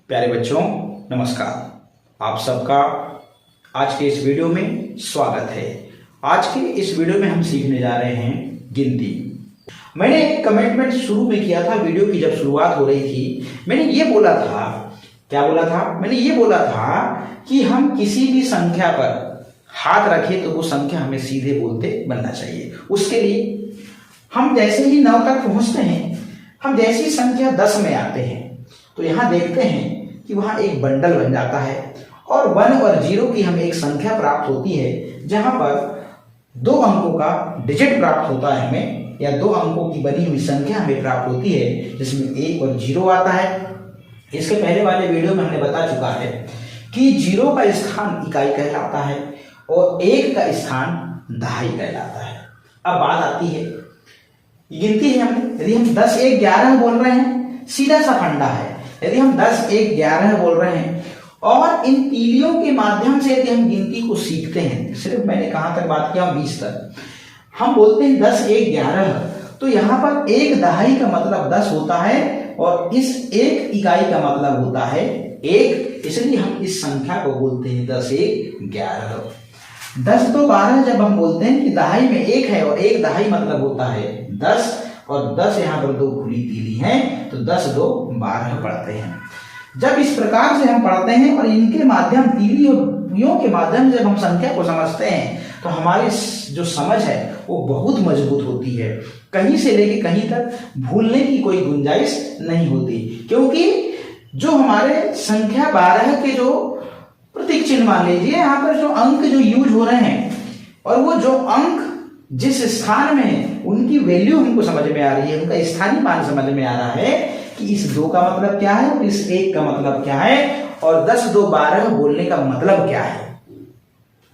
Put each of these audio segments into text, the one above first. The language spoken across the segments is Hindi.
प्यारे बच्चों नमस्कार। आप सबका आज के इस वीडियो में स्वागत है। आज के इस वीडियो में हम सीखने जा रहे हैं गिनती। मैंने एक कमिटमेंट शुरू में किया था, वीडियो की जब शुरुआत हो रही थी मैंने ये बोला था, क्या बोला था? मैंने ये बोला था कि हम किसी भी संख्या पर हाथ रखें तो वो संख्या हमें सीधे बोलते बनना चाहिए। उसके लिए हम जैसे ही 9 तक पहुंचते हैं, हम जैसी संख्या 10 में आते हैं तो यहां देखते हैं कि वहां एक बंडल बन जाता है और 1 और 0 की हमें एक संख्या प्राप्त होती है, जहां पर 2 अंकों का डिजिट प्राप्त होता है हमें, या 2 अंकों की बनी हुई संख्या हमें प्राप्त होती है जिसमें 1 और 0 आता है। इसके पहले वाले वीडियो में हमने बता चुका है कि 0 का स्थान इकाई कहलाता है और 1 का स्थान दहाई कहलाता है। अब बात आती है गिनती है हमने, यदि हम 10, 1, 11 बोल रहे हैं, सीधा सा फंडा है। यदि हम 10, 1, 11 बोल रहे हैं और इन तीलियों के माध्यम से यदि हम गिनती को सीखते हैं, सिर्फ मैंने कहां तक बात किया 20 तक, हम बोलते हैं 10, 1, 11, तो यहां पर 1 दहाई का मतलब 10 होता है और इस 1 इकाई का मतलब होता है 1, इसलिए हम इस संख्या को बोलते हैं 10, 1, 11। 10, 2, 12 जब हम बोलते हैं कि दहाई में 1 है और 1 दहाई मतलब होता है 10, और 10 यहाँ पर 2 खुली तीली हैं तो 10, 2, 12 पढ़ते हैं। जब इस प्रकार से हम पढ़ते हैं और इनके माध्यम तीलियों के माध्यम से हम संख्या को समझते हैं तो हमारी जो समझ है वो बहुत मजबूत होती है। कहीं से लेके कहीं तक भूलने की कोई गुंजाइश नहीं होती, क्योंकि जो हमारे संख्या 12 के जो प्रतीक चिन्ह मान लीजिए, यहाँ पर जो अंक जो यूज हो रहे हैं और वो जो अंक जिस स्थान में है उनकी वैल्यू हमको समझ में आ रही है, उनका स्थानीय मान समझ में आ रहा है कि इस 2 का मतलब क्या है और इस 1 का मतलब क्या है और 10, 2, 12 बोलने का मतलब क्या है।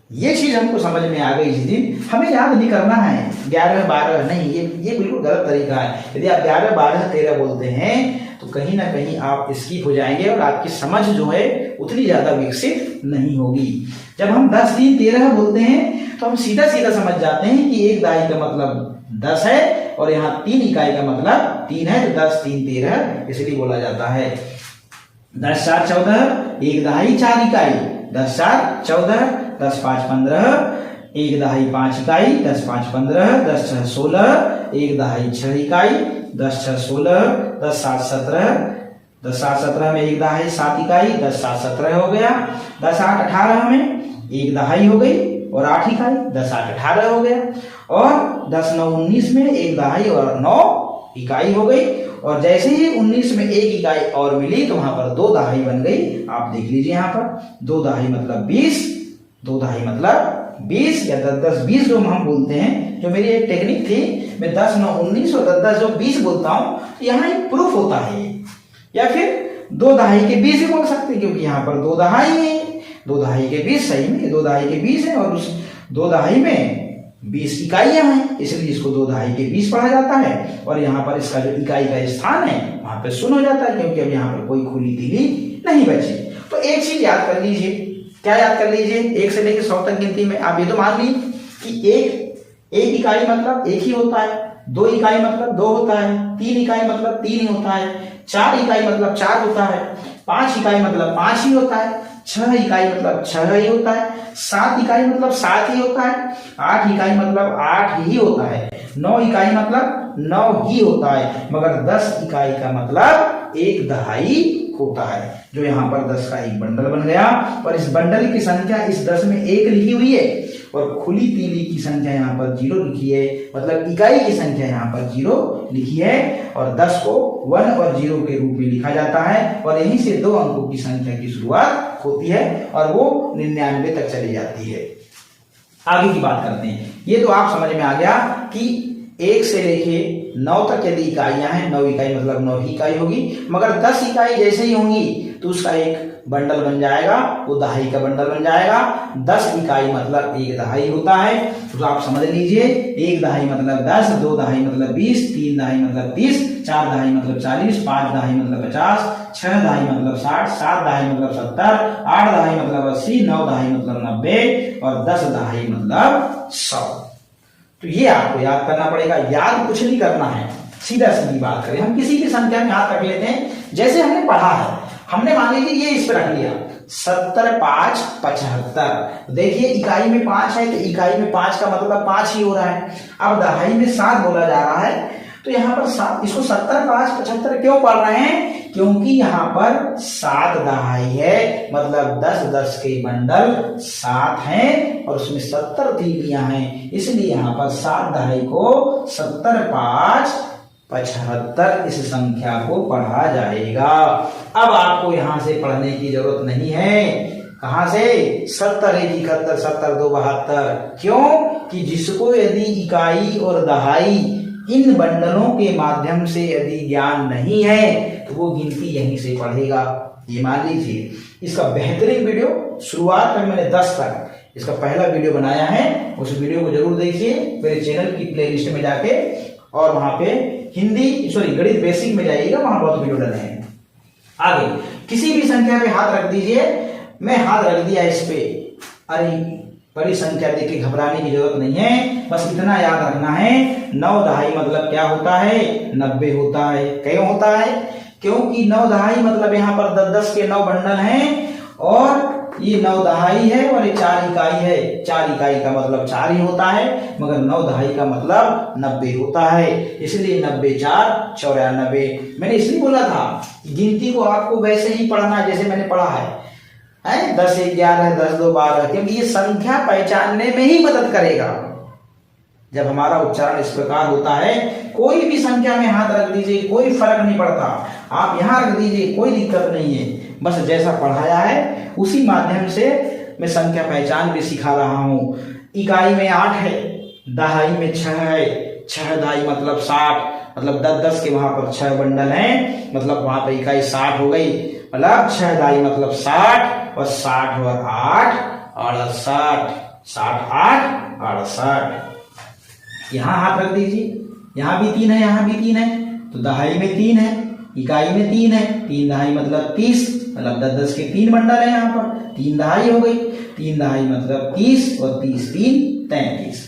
ये चीज हमको समझ में आ गई इस दिन। हमें याद नहीं करना है 11, 12 नहीं, ये बिल्कुल गलत तरीका है। यदि आप 11, 12, 13 बोलते हैं तो कहीं ना कहीं आप स्किप हो जाएंगे और आपकी समझ जो है उतनी ज्यादा विकसित नहीं होगी। जब हम 10, 3, 13 बोलते हैं तो हम सीधा सीधा समझ जाते हैं कि 1 दहाई का मतलब 10 है और यहाँ 3 इकाई का मतलब 3 है, तो 10, 3, 13 इसलिए बोला जाता है। 10, 4, 14, 1 दहाई 4 इकाई, 10, 4, 14, 10, 5, 15, 1 दहाई 5 इकाई, 10, 5, 15, 10, 6, 16, 1 दहाई 6 इकाई, 10, 6, 16, 10, 7, 17, 10, 7, 17 में 1 दहाई 7 इकाई, 10, 7, 17 हो गया। 10, 8, 18 में 1 दहाई हो गई और 8 इकाई, 10, 8, 18 हो गया। और 10, 9, 19 में 1 दहाई और 9 इकाई हो गई। और जैसे ही 19 में 1 इकाई और मिली तो वहां पर 2 दहाई बन गई। आप देख लीजिए यहाँ पर 2 दहाई मतलब 20, 2 दहाई मतलब 20 या 10, 10, 20 जो हम बोलते हैं। जो मेरी एक टेक्निक थी, मैं 10, 9, 19 और 10, 10 जो 20 बोलता हूं तो यहाँ एक प्रूफ होता है, या फिर 2 दहाई के 20 भी बोल सकते हैं, क्योंकि यहाँ पर 2 दहाई है। 2 दहाई के 20 सही में 2 दहाई के 20 है और उस 2 दहाई में 20 इकाइयां हैं, इसलिए इसको 2 दहाई के 20 पढ़ा जाता है। और यहाँ पर इसका जो इकाई का स्थान है वहां पे 0 हो जाता है, क्योंकि अब यहाँ पर कोई खुली तीली नहीं बची। तो एक चीज याद कर लीजिए, क्या याद कर लीजिए, 1 से लेकर 100 तक गिनती में आप ये तो मान ली कि 1 इकाई मतलब 1 ही होता है, 2 इकाई मतलब 2 होता है, 3 इकाई मतलब 3 ही होता है, 4 इकाई मतलब 4 होता है, 5 इकाई मतलब 5 ही होता है, 6 इकाई मतलब 6 ही होता है, 7 इकाई मतलब 7 ही होता है, 8 इकाई मतलब 8 ही होता है, 9 इकाई मतलब 9 ही होता है, मगर 10 इकाई का मतलब 1 दहाई होता है। जो यहाँ पर 10 का एक बंडल बन गया और इस बंडल की संख्या इस 10 में 1 लिखी हुई है और खुली तीली की संख्या यहाँ पर 0 लिखी है, मतलब इकाई की संख्या यहाँ पर 0 लिखी है। और 10 को 1 और 0 के रूप में लिखा जाता है और यहीं से 2 अंकों की संख्या की शुरुआत होती है और वो 99 तक चली जाती है। आगे की बात करते हैं। ये तो आप समझ में आ गया कि 1 से लेके 9 तक यदि इकाइयां हैं, 9 इकाई मतलब 9 ही इकाई होगी, मगर 10 इकाई जैसे ही होंगी तो उसका एक बंडल बन जाएगा, वो दहाई का बंडल बन जाएगा। 10 इकाई मतलब 1 दहाई होता है, तो आप समझ लीजिए 1 दहाई मतलब 10, 2 दहाई मतलब 20, 3 दहाई मतलब 30, 4 दहाई मतलब 40, 5 दहाई मतलब 50, 6 दहाई मतलब 60, 7 दहाई मतलब 70, 8 दहाई मतलब 80, 9 दहाई मतलब 90 और 10 दहाई मतलब 100। तो ये आपको याद करना पड़ेगा, याद कुछ नहीं करना है, सीधा सीधी बात करें। हम किसी भी संख्या में हाथ रख लेते हैं, जैसे हमने पढ़ा है हमने मान लीजिए ये इस पे रख लिया 70 5 75। देखिए इकाई में 5 है तो इकाई में 5 का मतलब 5 ही हो रहा है। अब दहाई में 7 बोला जा रहा है तो यहाँ पर 7, इसको 70 5 75 क्यों पढ़ रहे हैं? क्योंकि यहाँ पर 7 दहाई है, मतलब 10 10 के बंडल 7 हैं और उसमें 70 तीलियां हैं, इसलिए यहाँ पर 7 दहाई को 70 5 75 इस संख्या को पढ़ा जाएगा। अब आपको यहां से पढ़ने की जरूरत नहीं है। कहां से? 70 1 71 70 2 72। क्यों? कि जिसको यदि इकाई और दहाई इन बंडलों के माध्यम से यदि ज्ञान नहीं है तो वो गिनती यहीं से पढ़ेगा। ये मान लीजिए इसका बेहतरीन वीडियो शुरुआत में मैंने 10 तक इसका पहला वीडियो बनाया है, उस वीडियो को जरूर देखिए मेरे चैनल की प्लेलिस्ट में जाके, और वहां पे गणित बेसिक में जाइएगा, वहां बहुत वीडियो डले हैं। आगे किसी भी संख्या पे हाथ रख दीजिए। मैं हाथ रख दिया इस पे, अरे बड़ी संख्या देख के घबराने की जरूरत नहीं है, बस इतना याद रखना है 9 दहाई मतलब क्या होता है? 90 होता है। क्यों होता है? क्योंकि 9 दहाई मतलब यहाँ पर 10 10 के 9 बंडल हैं और ये 9 दहाई है और ये 4 इकाई है। 4 इकाई का मतलब 4 ही होता है, मगर 9 दहाई का मतलब 90 होता है, इसलिए 90 4 94। मैंने इसलिए बोला था गिनती को आपको वैसे ही पढ़ना जैसे मैंने पढ़ा है 10 1 11 10 2 12, क्योंकि ये संख्या पहचानने में ही मदद करेगा। जब हमारा उच्चारण इस प्रकार होता है, कोई भी संख्या में हाथ रख दीजिए, कोई फर्क नहीं पड़ता, आप यहां रख दीजिए, कोई दिक्कत नहीं है। बस जैसा पढ़ाया है उसी माध्यम से मैं संख्या पहचान भी सिखा रहा हूं। इकाई में 8 है, दहाई में 6 है, 6 दहाई मतलब 60, मतलब 10 10 के वहां पर 6 बंडल हैं, मतलब वहां पर इकाई 60 हो गई, मतलब 6 दहाई मतलब 60 और 60 और 8 68, 60 8 68। यहां हाथ रख दीजिए, यहां भी 3 है, यहां भी 3 है, तो दहाई में 3 है, इकाई में 3 है, 3 दहाई मतलब 30, मतलब 10 10 के 3 बंडल है, यहाँ पर 3 दहाई हो गई, 3 दहाई मतलब 30 और 30 3 33।